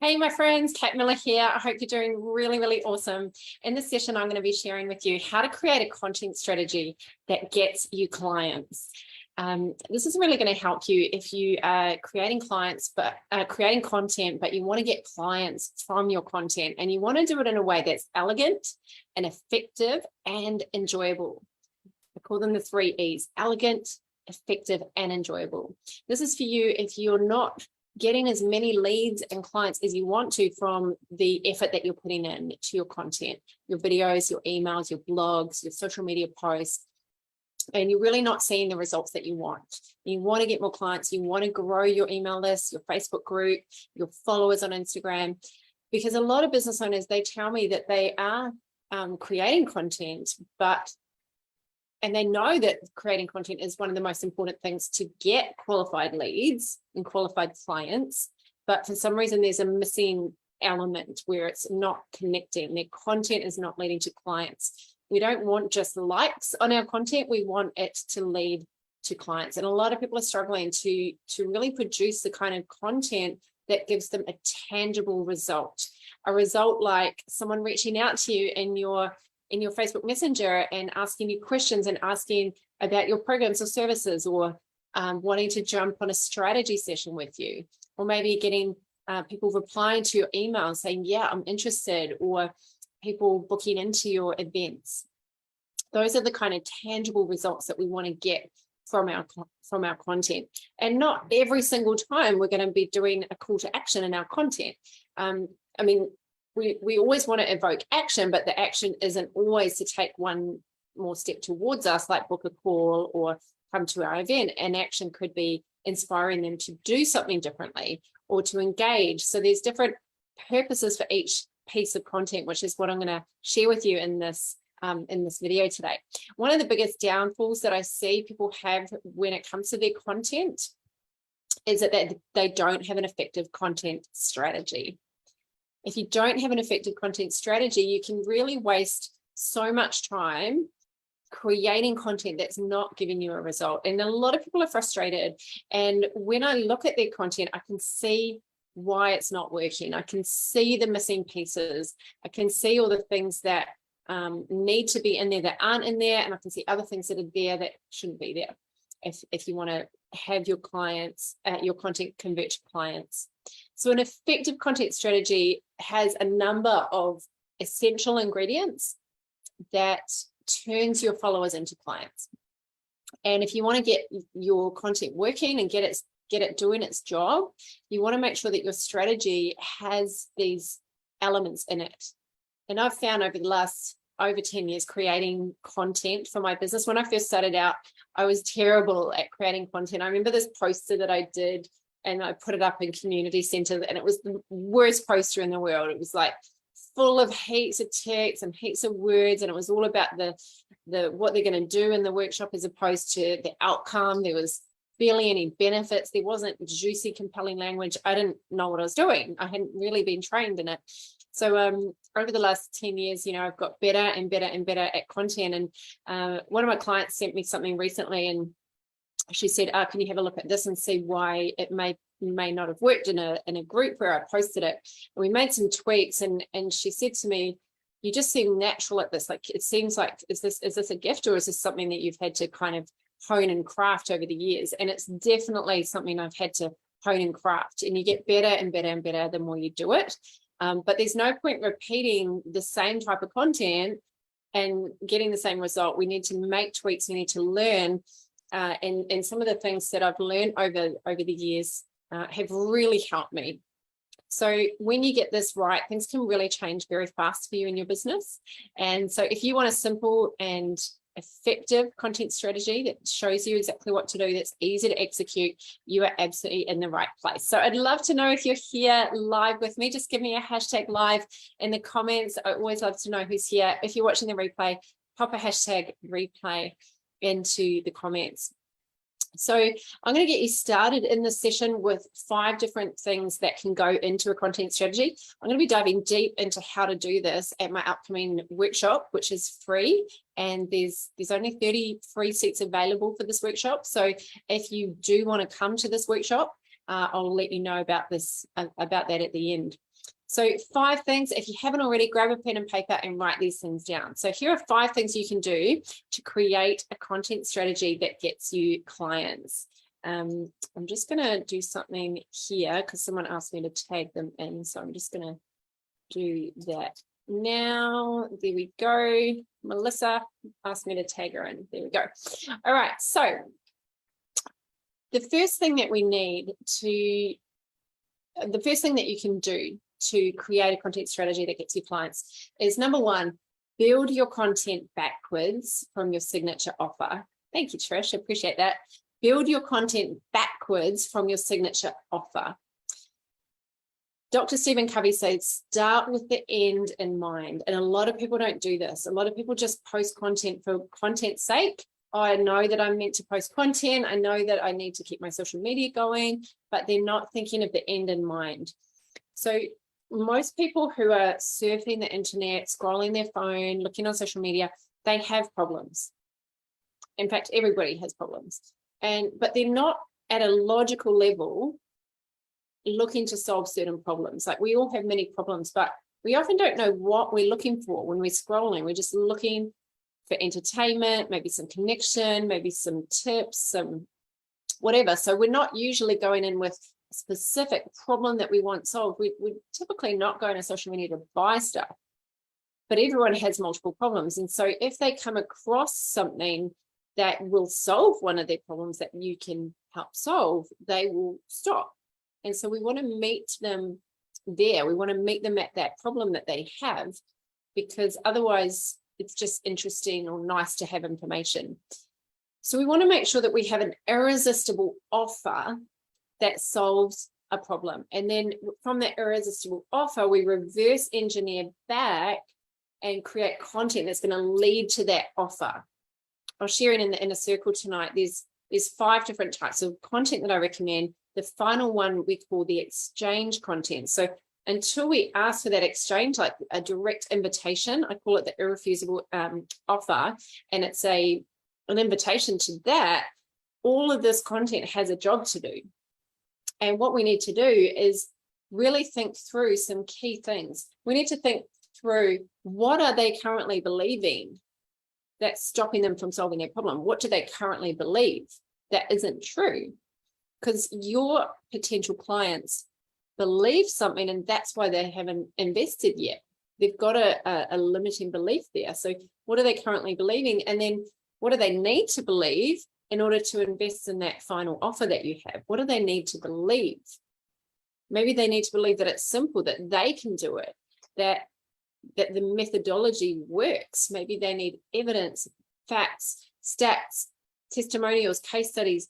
Hey, my friends, Kat Miller here. I hope you're doing really awesome. In this session, I'm going to be sharing with you how to create a content strategy that gets you clients. This is really going to help you if you are creating creating content, but you want to get clients from your content and you want to do it in a way that's elegant and effective and enjoyable. I call them the 3 E's: elegant, effective, and enjoyable. This is for you if you're not getting as many leads and clients as you want to from the effort that you're putting in to your content, your videos, your emails, your blogs, your social media posts, and you're really not seeing the results that you want. You want to get more clients, you want to grow your email list, your Facebook group, your followers on Instagram, because a lot of business owners, they tell me that they are creating content, and they know that creating content is one of the most important things to get qualified leads and qualified clients. But for some reason, there's a missing element where it's not connecting. Their content is not leading to clients. We don't want just likes on our content. We want it to lead to clients. And a lot of people are struggling to really produce the kind of content that gives them a tangible result. A result like someone reaching out to you in your Facebook Messenger and asking you questions and asking about your programs or services, or wanting to jump on a strategy session with you, or maybe getting people replying to your email saying, yeah, I'm interested, or people booking into your events. Those are the kind of tangible results that we want to get from our content. And not every single time we're going to be doing a call to action in our content. We always want to evoke action, but the action isn't always to take one more step towards us, like book a call or come to our event. And action could be inspiring them to do something differently or to engage. So there's different purposes for each piece of content, which is what I'm going to share with you in this video today. One of the biggest downfalls that I see people have when it comes to their content is that they don't have an effective content strategy. If you don't have an effective content strategy, you can really waste so much time creating content that's not giving you a result. And a lot of people are frustrated. And when I look at their content, I can see why it's not working. I can see the missing pieces. I can see all the things that need to be in there that aren't in there. And I can see other things that are there that shouldn't be there if you want to have your clients, your content convert to clients. So an effective content strategy has a number of essential ingredients that turns your followers into clients. And if you want to get your content working and get it doing its job, you want to make sure that your strategy has these elements in it. And I've found over the last over 10 years creating content for my business. When I first started out, I was terrible at creating content. I remember this poster that I did, and I put it up in community center, and it was the worst poster in the world. It was like full of heaps of text and heaps of words, and it was all about the what they're going to do in the workshop as opposed to the outcome. There was barely any benefits. There wasn't juicy, compelling language. I didn't know what I was doing. I hadn't really been trained in it. So over the last 10 years, I've got better and better and better at content. And one of my clients sent me something recently, and she said, can you have a look at this and see why it may not have worked in a group where I posted it. And we made some tweaks, and she said to me, you just seem natural at this. Like, it seems like, is this a gift, or is this something that you've had to kind of hone and craft over the years? And it's definitely something I've had to hone and craft, and you get better and better and better the more you do it. But there's no point repeating the same type of content and getting the same result. We need to make tweaks. We need to learn. And some of the things that I've learned over the years have really helped me. So when you get this right, things can really change very fast for you in your business. And so if you want a simple and effective content strategy that shows you exactly what to do, that's easy to execute, you are absolutely in the right place. So I'd love to know if you're here live with me. Just give me a hashtag live in the comments. I always love to know who's here. If you're watching the replay, pop a hashtag replay into the comments. So I'm going to get you started in this session with 5 different things that can go into a content strategy. I'm going to be diving deep into how to do this at my upcoming workshop, which is free. And there's only 30 free seats available for this workshop. So if you do want to come to this workshop, I'll let you know about this, about that at the end. So 5 things, if you haven't already, grab a pen and paper and write these things down. So here are 5 things you can do to create a content strategy that gets you clients. I'm just going to do something here because someone asked me to tag them in. So I'm just going to do that now. There we go. Melissa asked me to tag her in. There we go. All right. So the first thing that you can do to create a content strategy that gets you clients is, number 1, build your content backwards from your signature offer. Thank you, Trish. I appreciate that. Build your content backwards from your signature offer. Dr. Stephen Covey says, start with the end in mind. And a lot of people don't do this. A lot of people just post content for content's sake. I know that I'm meant to post content. I know that I need to keep my social media going, but they're not thinking of the end in mind. So most people who are surfing the internet, scrolling their phone, looking on social media, they have problems. In fact, everybody has problems. But they're not at a logical level looking to solve certain problems. Like, we all have many problems, but we often don't know what we're looking for when we're scrolling. We're just looking for entertainment, maybe some connection, maybe some tips, some whatever. So we're not usually going in with a specific problem that we want solved. We're typically not going to social media to buy stuff, but everyone has multiple problems. And so if they come across something that will solve one of their problems that you can help solve, they will stop. And so we want to meet them there. We want to meet them at that problem that they have, because otherwise it's just interesting or nice to have information. So we want to make sure that we have an irresistible offer that solves a problem. And then from that irresistible offer, we reverse engineer back and create content that's going to lead to that offer. I was sharing in the inner circle tonight, there's 5 different types of content that I recommend. The final one we call the exchange content. So until we ask for that exchange, like a direct invitation, I call it the irrefusable offer, and it's an invitation to that, all of this content has a job to do. And what we need to do is really think through some key things. We need to think through, what are they currently believing that's stopping them from solving their problem? What do they currently believe that isn't true? Because your potential clients believe something, and that's why they haven't invested yet. They've got a limiting belief there. So what are they currently believing? And then what do they need to believe in order to invest in that final offer that you have? What do they need to believe? Maybe they need to believe that it's simple, that they can do it, that the methodology works. Maybe they need evidence, facts, stats, testimonials, case studies.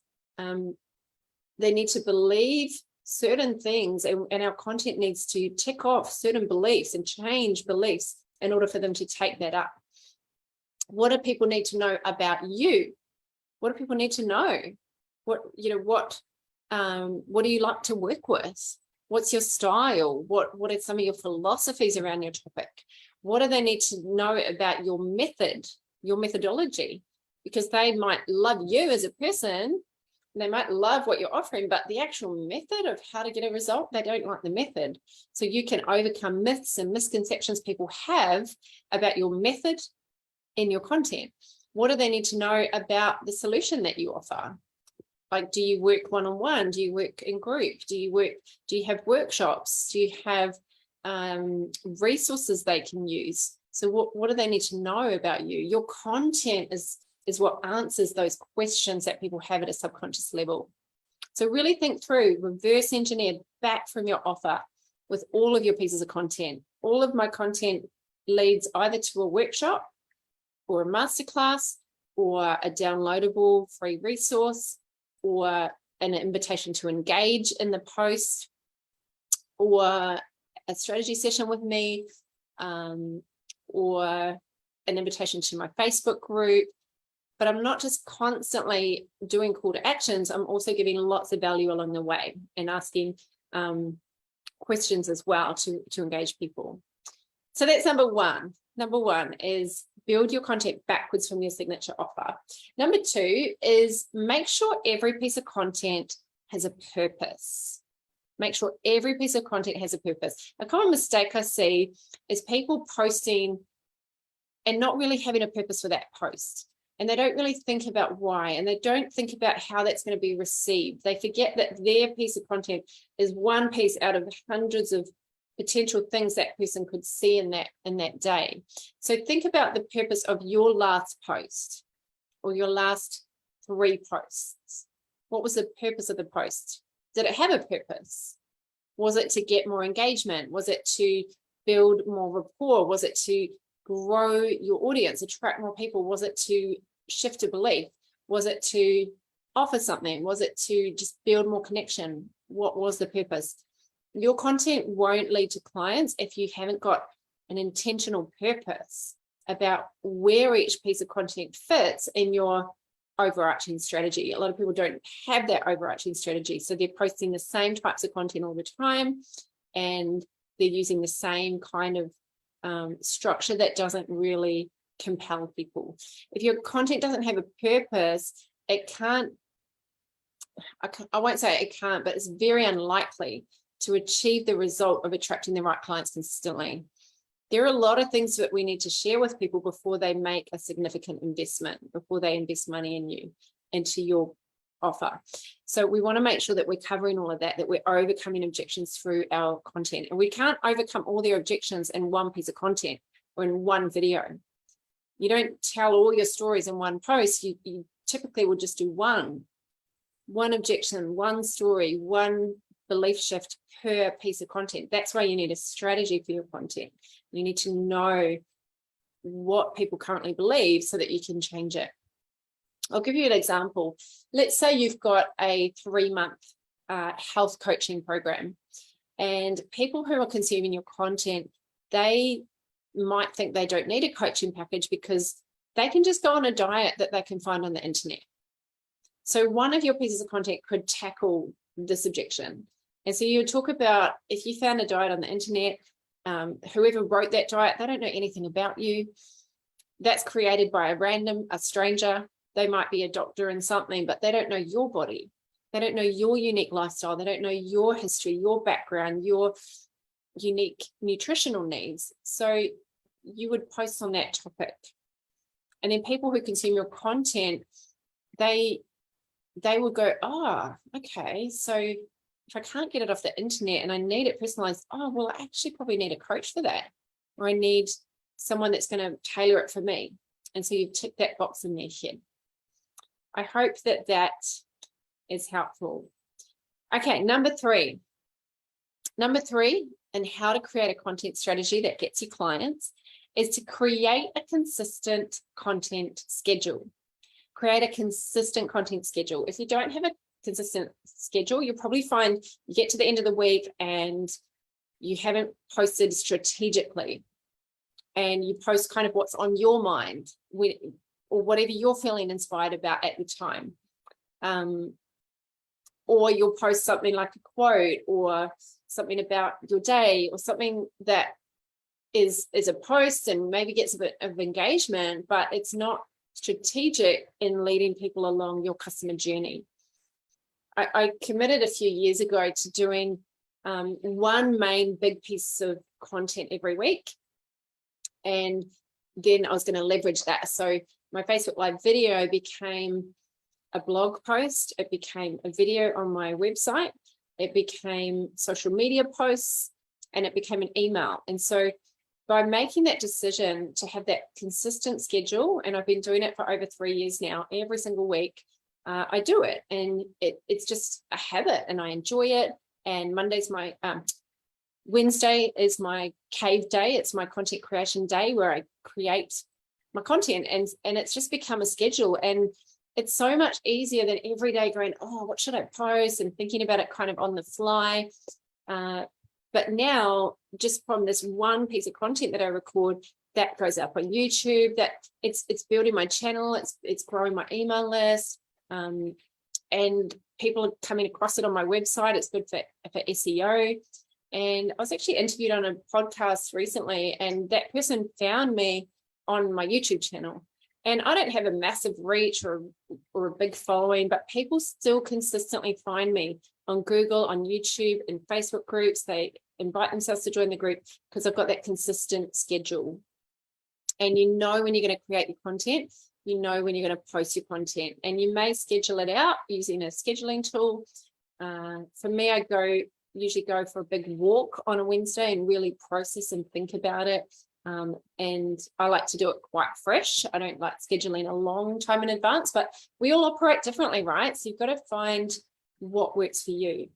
They need to believe certain things, and our content needs to tick off certain beliefs and change beliefs in order for them to take that up. What do people need to know about you? What do people need to know? What do you like to work with? What's your style? What are some of your philosophies around your topic? What do they need to know about your method, your methodology? Because they might love you as a person, they might love what you're offering, but the actual method of how to get a result, they don't like the method. So you can overcome myths and misconceptions people have about your method in your content. What do they need to know about the solution that you offer? Like, do you work one-on-one? Do you work in group? Do you have workshops? Do you have resources they can use? So what do they need to know about you? Your content is what answers those questions that people have at a subconscious level. So really think through, reverse engineer back from your offer with all of your pieces of content. All of my content leads either to a workshop or a masterclass or a downloadable free resource or an invitation to engage in the post or a strategy session with me or an invitation to my Facebook group. But I'm not just constantly doing call to actions. I'm also giving lots of value along the way and asking questions as well to engage people. So that's number 1. Number 1 is build your content backwards from your signature offer. Number 2 is make sure every piece of content has a purpose. Make sure every piece of content has a purpose. A common mistake I see is people posting and not really having a purpose for that post. And they don't really think about why, and they don't think about how that's going to be received. They forget that their piece of content is one piece out of hundreds of potential things that person could see in that day. So think about the purpose of your last post or your last 3 posts. What was the purpose of the post? Did it have a purpose? Was it to get more engagement? Was it to build more rapport? Was it to grow your audience, attract more people? Was it to shift a belief? Was it to offer something? Was it to just build more connection? What was the purpose? Your content won't lead to clients if you haven't got an intentional purpose about where each piece of content fits in your overarching strategy. A lot of people don't have that overarching strategy, so they're posting the same types of content all the time, and they're using the same kind of structure that doesn't really compel people. If your content doesn't have a purpose, it can't, I won't say it can't, but it's very unlikely to achieve the result of attracting the right clients consistently. There are a lot of things that we need to share with people before they make a significant investment, before they invest money in you, into your offer. So we want to make sure that we're covering all of that, that we're overcoming objections through our content. And we can't overcome all their objections in one piece of content or in one video. You don't tell all your stories in one post. You typically will just do one objection, one story, one belief shift per piece of content. That's why you need a strategy for your content. You need to know what people currently believe so that you can change it. I'll give you an example. Let's say you've got a 3-month health coaching program, and people who are consuming your content, they might think they don't need a coaching package because they can just go on a diet that they can find on the internet. So one of your pieces of content could tackle this objection. And so you talk about, if you found a diet on the internet, whoever wrote that diet, they don't know anything about you. That's created by a stranger. They might be a doctor in something, but they don't know your body. They don't know your unique lifestyle. They don't know your history, your background, your unique nutritional needs. So you would post on that topic. And then people who consume your content, they will go, oh, okay, so if I can't get it off the internet and I need it personalized, oh, well, I actually probably need a coach for that. Or I need someone that's going to tailor it for me. And so you tick that box in their head. I hope that is helpful. Okay, number three, and how to create a content strategy that gets you clients is to create a consistent content schedule. Create a consistent content schedule. If you don't have a consistent schedule, you'll probably find you get to the end of the week and you haven't posted strategically, and you post kind of what's on your mind or whatever you're feeling inspired about at the time. Or you'll post something like a quote or something about your day or something that is a post and maybe gets a bit of engagement, but it's not strategic in leading people along your customer journey. I committed a few years ago to doing one main big piece of content every week, and then I was going to leverage that. So my Facebook Live video became a blog post, it became a video on my website, it became social media posts, and it became an email. And so by making that decision to have that consistent schedule, and I've been doing it for over 3 years now, every single week, I do it, and it's just a habit, and I enjoy it. And Wednesday is my cave day. It's my content creation day where I create my content, and it's just become a schedule. And it's so much easier than every day going, oh, what should I post, and thinking about it kind of on the fly. But now, just from this one piece of content that I record, that goes up on YouTube, that it's building my channel, it's growing my email list, and people are coming across it on my website. It's good for SEO. And I was actually interviewed on a podcast recently, and that person found me on my YouTube channel. And I don't have a massive reach or a big following, but people still consistently find me on Google, on YouTube, in Facebook groups. They invite themselves to join the group because I've got that consistent schedule. And you know when you're going to create your content, you know when you're going to post your content, and you may schedule it out using a scheduling tool. For me, I usually go for a big walk on a Wednesday and really process and think about it. And I like to do it quite fresh. I don't like scheduling a long time in advance, but we all operate differently, right? So you've got to find what works for you.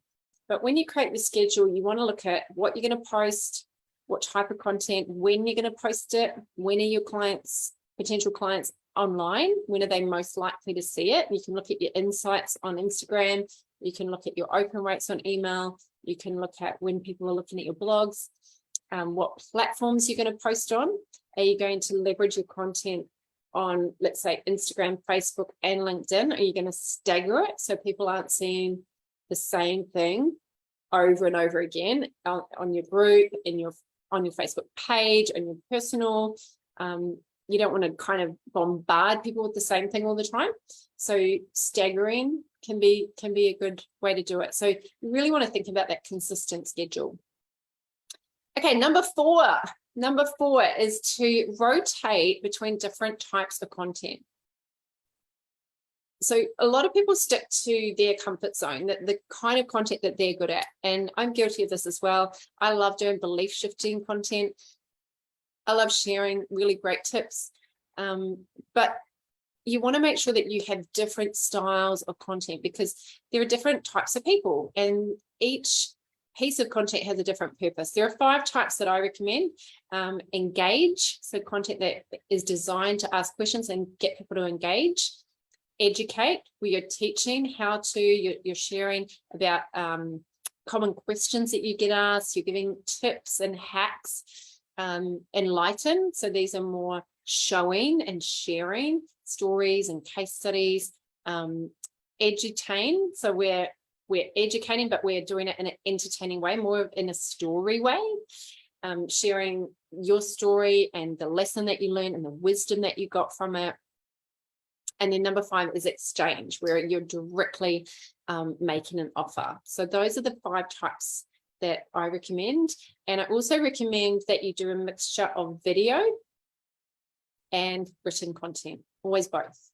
But when you create the schedule, you want to look at what you're going to post, what type of content, when you're going to post it, when are your clients, potential clients online, when are they most likely to see it? You can look at your insights on Instagram. You can look at your open rates on email. You can look at when people are looking at your blogs. What platforms you're going to post on. Are you going to leverage your content on, let's say, Instagram, Facebook, and LinkedIn? Are you going to stagger it so people aren't seeing the same thing over and over again on your group, on your Facebook page, on your personal? You don't want to kind of bombard people with the same thing all the time. So staggering can be a good way to do it. So you really want to think about that consistent schedule. Okay, number four is to rotate between different types of content. So a lot of people stick to their comfort zone, the kind of content that they're good at. And I'm guilty of this as well. I love doing belief shifting content. I love sharing really great tips. But you want to make sure that you have different styles of content, because there are different types of people, and each piece of content has a different purpose. There are 5 types that I recommend. Engage, so content that is designed to ask questions and get people to engage. Educate, where you're teaching you're sharing about common questions that you get asked, you're giving tips and hacks. Enlighten, so these are more showing and sharing stories and case studies. Edutain, so we're educating, but we're doing it in an entertaining way, more in a story way, sharing your story and the lesson that you learned and the wisdom that you got from it. And then number 5 is exchange, where you're directly making an offer. So those are the 5 types that I recommend. And I also recommend that you do a mixture of video and written content, always both.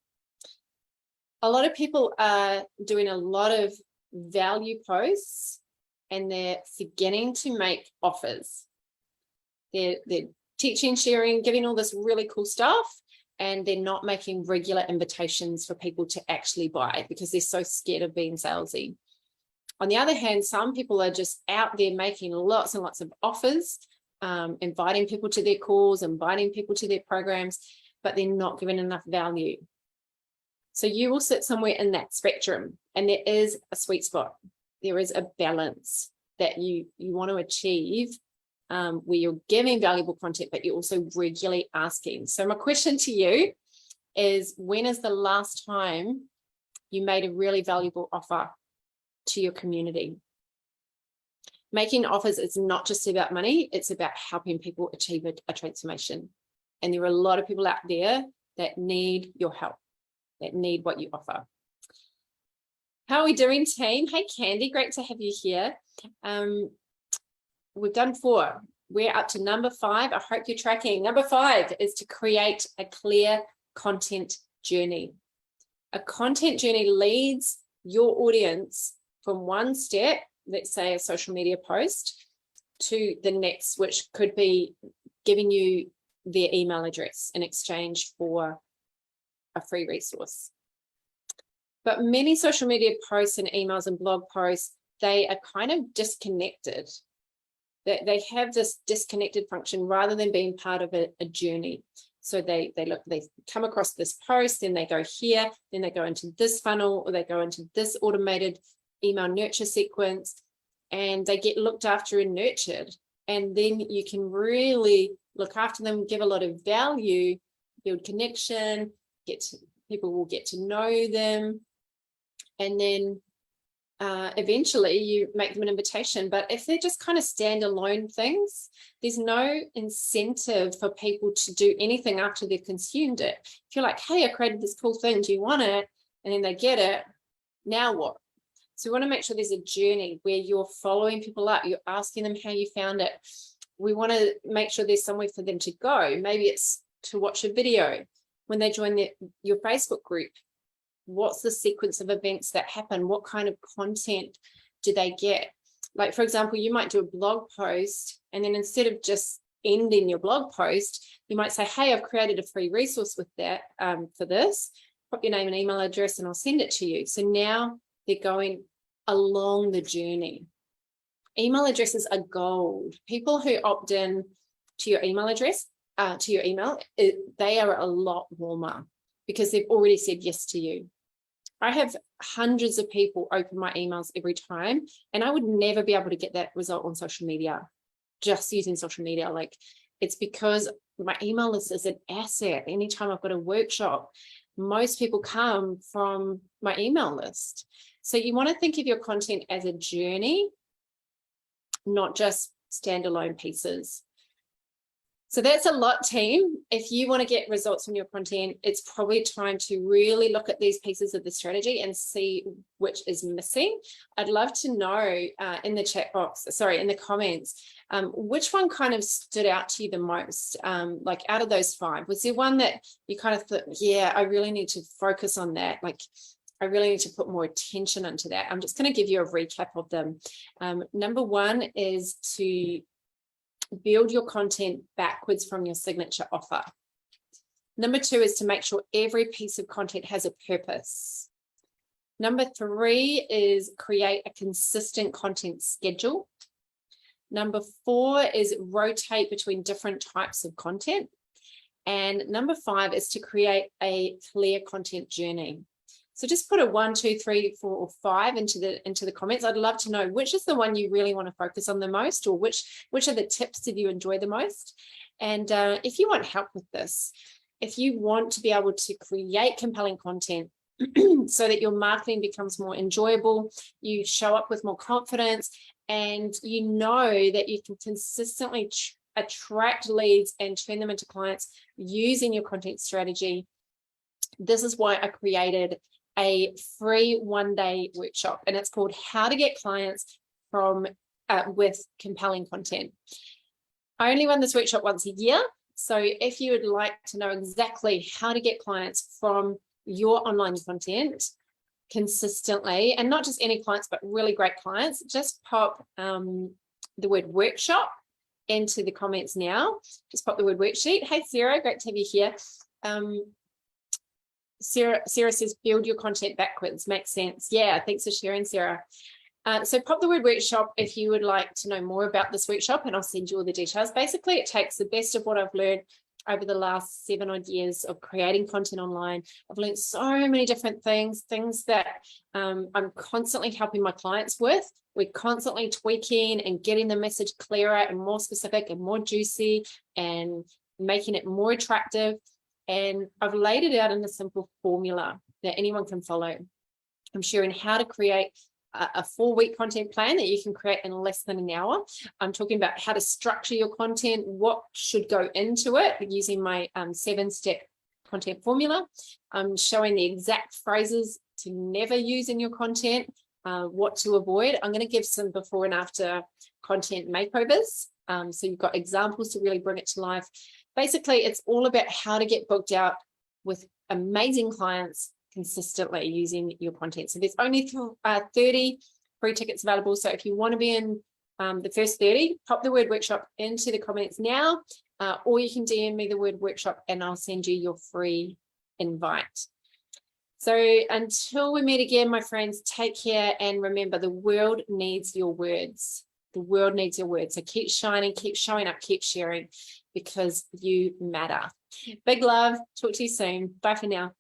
A lot of people are doing a lot of value posts and they're forgetting to make offers. They're teaching, sharing, giving all this really cool stuff, and they're not making regular invitations for people to actually buy because they're so scared of being salesy. On the other hand, some people are just out there making lots and lots of offers, inviting people to their calls, inviting people to their programs, but they're not giving enough value. So you will sit somewhere in that spectrum, and there is a sweet spot. There is a balance that you want to achieve, where you're giving valuable content, but you're also regularly asking. So my question to you is, when is the last time you made a really valuable offer to your community? Making offers is not just about money, it's about helping people achieve a transformation. And there are a lot of people out there that need your help, that need what you offer. How are we doing, team? Hey, Candy, great to have you here. We've done 4. We're up to number 5. I hope you're tracking. Number 5 is to create a clear content journey. A content journey leads your audience from one step, let's say a social media post, to the next, which could be giving you their email address in exchange for a free resource. But many social media posts and emails and blog posts, they are kind of disconnected. They have this disconnected function rather than being part of a journey. So they come across this post, then they go here, then they go into this funnel, or they go into this automated email nurture sequence, and they get looked after and nurtured. And then you can really look after them, give a lot of value, build connection, people will get to know them. And then eventually you make them an invitation. But if they're just kind of standalone things, there's no incentive for people to do anything after they've consumed it. If you're like, hey, I created this cool thing, do you want it? And then they get it, now what? So we want to make sure there's a journey where you're following people up, you're asking them how you found it. We want to make sure there's somewhere for them to go. Maybe it's to watch a video. When they join your Facebook group, what's the sequence of events that happen? What kind of content do they get? Like, for example, you might do a blog post, and then instead of just ending your blog post, you might say, hey, I've created a free resource with that for this. Put your name and email address and I'll send it to you. So now they're going along the journey. Email addresses are gold. People who opt in to your email address, to your email, they are a lot warmer because they've already said yes to you. I have hundreds of people open my emails every time, and I would never be able to get that result on social media, just using social media. Like, it's because my email list is an asset. Anytime I've got a workshop, most people come from my email list. So you want to think of your content as a journey, not just standalone pieces. So that's a lot, team. If you want to get results from your content, it's probably time to really look at these pieces of the strategy and see which is missing. I'd love to know in the chat box, sorry, in the comments, which one kind of stood out to you the most, like out of those 5. Was there one that you kind of thought, yeah, I really need to focus on that? Like, I really need to put more attention into that. I'm just going to give you a recap of them. Number 1 is to build your content backwards from your signature offer. Number 2 is to make sure every piece of content has a purpose. Number 3 is create a consistent content schedule. Number 4 is rotate between different types of content. And number 5 is to create a clear content journey. So just put a 1, 2, 3, 4, or 5 into the comments. I'd love to know which is the one you really want to focus on the most, or which are the tips that you enjoy the most. And if you want help with this, if you want to be able to create compelling content so that your marketing becomes more enjoyable, you show up with more confidence, and you know that you can consistently attract leads and turn them into clients using your content strategy, this is why I created a free 1-day workshop, and it's called How to Get Clients from with Compelling Content. I only run this workshop once a year, so if you would like to know exactly how to get clients from your online content consistently, and not just any clients, but really great clients, just pop the word workshop into the comments now. Just pop the word worksheet. Hey, Sarah, great to have you here. Sarah says, build your content backwards. Makes sense. Yeah, thanks for sharing, Sarah. So pop the word workshop if you would like to know more about this workshop, and I'll send you all the details. Basically, it takes the best of what I've learned over the last 7 odd years of creating content online. I've learned so many different things that I'm constantly helping my clients with. We're constantly tweaking and getting the message clearer and more specific and more juicy and making it more attractive. And I've laid it out in a simple formula that anyone can follow. I'm sharing how to create a 4-week content plan that you can create in less than an hour. I'm talking about how to structure your content, what should go into it using my 7-step content formula. I'm showing the exact phrases to never use in your content, what to avoid. I'm going to give some before and after content makeovers. So you've got examples to really bring it to life. Basically, it's all about how to get booked out with amazing clients consistently using your content. So there's only 30 free tickets available. So if you want to be in the first 30, pop the word workshop into the comments now, or you can DM me the word workshop and I'll send you your free invite. So until we meet again, my friends, take care, and remember, the world needs your words. The world needs your words. So keep shining, keep showing up, keep sharing, because you matter. Big love. Talk to you soon. Bye for now.